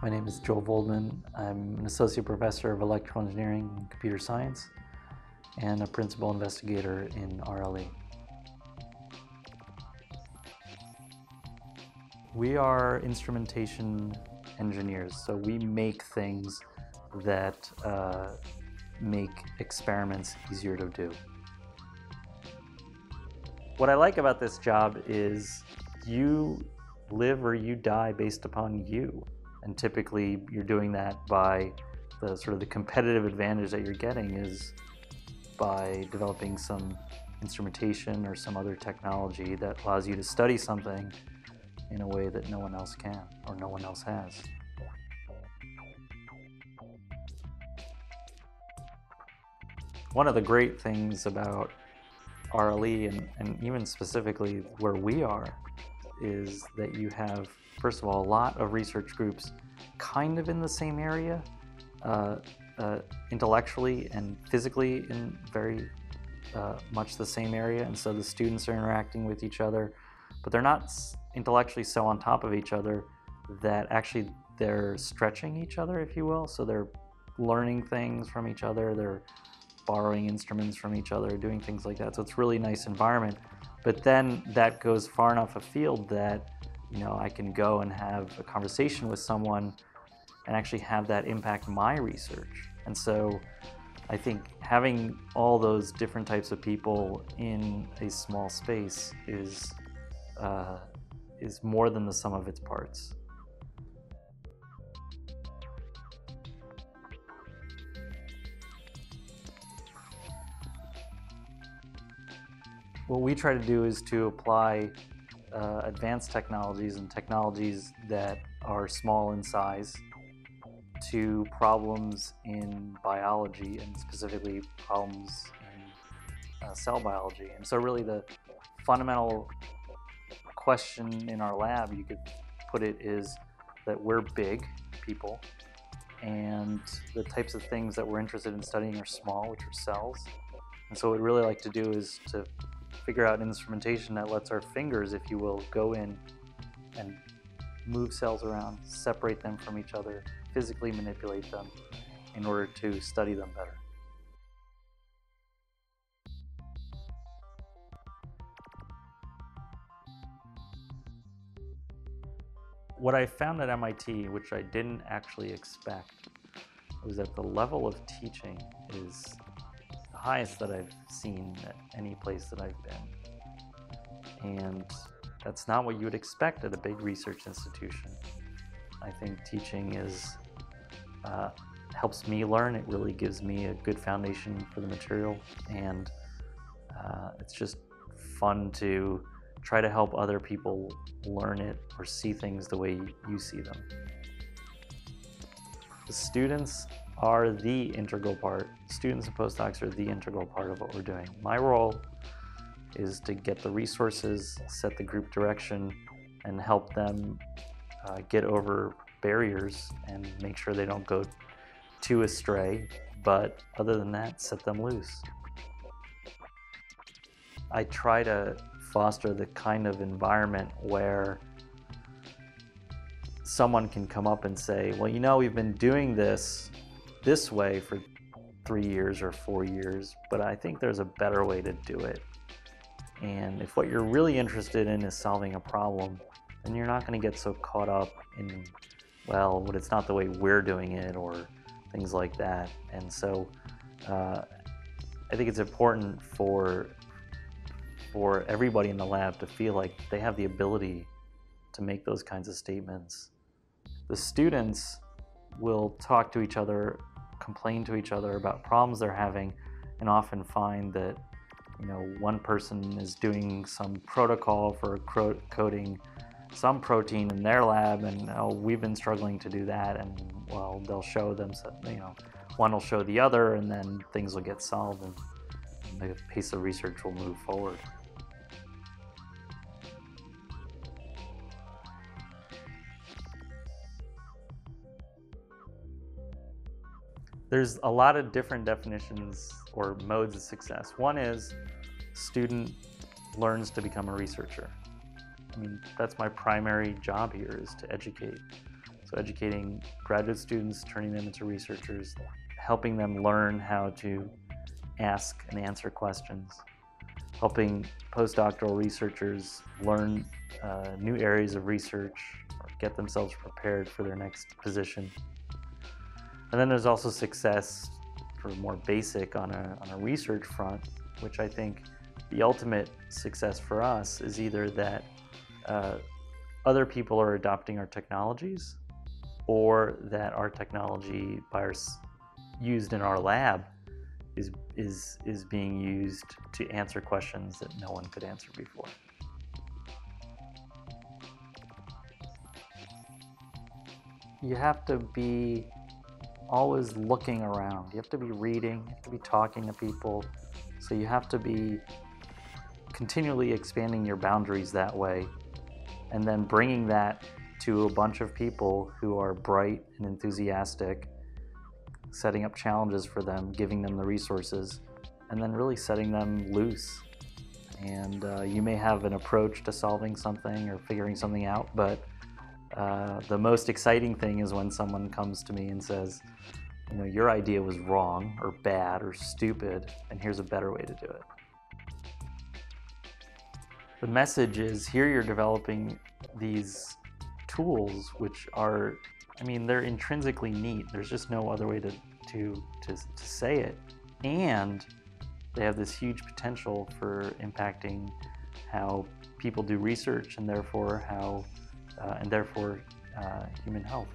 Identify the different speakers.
Speaker 1: My name is Joel Voldman. I'm an associate professor of electrical engineering and computer science and a principal investigator in RLE. We are instrumentation engineers, so we make things that make experiments easier to do. What I like about this job is you live or you die based upon you. And typically you're doing that by the competitive advantage that you're getting is by developing some instrumentation or some other technology that allows you to study something in a way that no one else can or no one else has. One of the great things about RLE and even specifically where we are is that you have, first of all, a lot of research groups kind of in the same area, intellectually and physically in very much the same area, and so the students are interacting with each other, but they're not intellectually so on top of each other that actually they're stretching each other, if you will. So they're learning things from each other, they're borrowing instruments from each other, doing things like that. So it's a really nice environment. But then that goes far enough afield that I can go and have a conversation with someone and actually have that impact my research. And so I think having all those different types of people in a small space is more than the sum of its parts. What we try to do is to apply advanced technologies and technologies that are small in size to problems in biology, and specifically problems in cell biology. And so really the fundamental question in our lab, you could put it, is that we're big people and the types of things that we're interested in studying are small, which are cells. And so what we'd really like to do is to figure out instrumentation that lets our fingers, if you will, go in and move cells around, separate them from each other, physically manipulate them in order to study them better. What I found at MIT, which I didn't actually expect, was that the level of teaching is the highest that I've seen at any place that I've been. And that's not what you would expect at a big research institution. I think teaching helps me learn. It really gives me a good foundation for the material, and it's just fun to try to help other people learn it or see things the way you see them. The students are the integral part. Students and postdocs are the integral part of what we're doing. My role is to get the resources, set the group direction, and help them get over barriers and make sure they don't go too astray, but other than that, set them loose. I try to foster the kind of environment where someone can come up and say, well, we've been doing this way for 3 years or 4 years, but I think there's a better way to do it. And if what you're really interested in is solving a problem, then you're not going to get so caught up in, but it's not the way we're doing it or things like that. And so I think it's important for everybody in the lab to feel like they have the ability to make those kinds of statements. The students will talk to each other, complain to each other about problems they're having, and often find that one person is doing some protocol for coding some protein in their lab, and we've been struggling to do that, and they'll show them, one will show the other, and then things will get solved and the pace of research will move forward. There's a lot of different definitions or modes of success. One is student learns to become a researcher. I mean, that's my primary job here, is to educate. So educating graduate students, turning them into researchers, helping them learn how to ask and answer questions, helping postdoctoral researchers learn new areas of research or get themselves prepared for their next position. And then there's also success for more basic on a research front, which I think the ultimate success for us is either that other people are adopting our technologies, or that our technology used in our lab is being used to answer questions that no one could answer before. You have to be always looking around. You have to be reading, you have to be talking to people. So you have to be continually expanding your boundaries that way, and then bringing that to a bunch of people who are bright and enthusiastic, setting up challenges for them, giving them the resources, and then really setting them loose. And you may have an approach to solving something or figuring something out, but the most exciting thing is when someone comes to me and says, you know, your idea was wrong or bad or stupid, and here's a better way to do it. The message is, here you're developing these tools which are, I mean, they're intrinsically neat. There's just no other way to say it. And they have this huge potential for impacting how people do research, and therefore human health.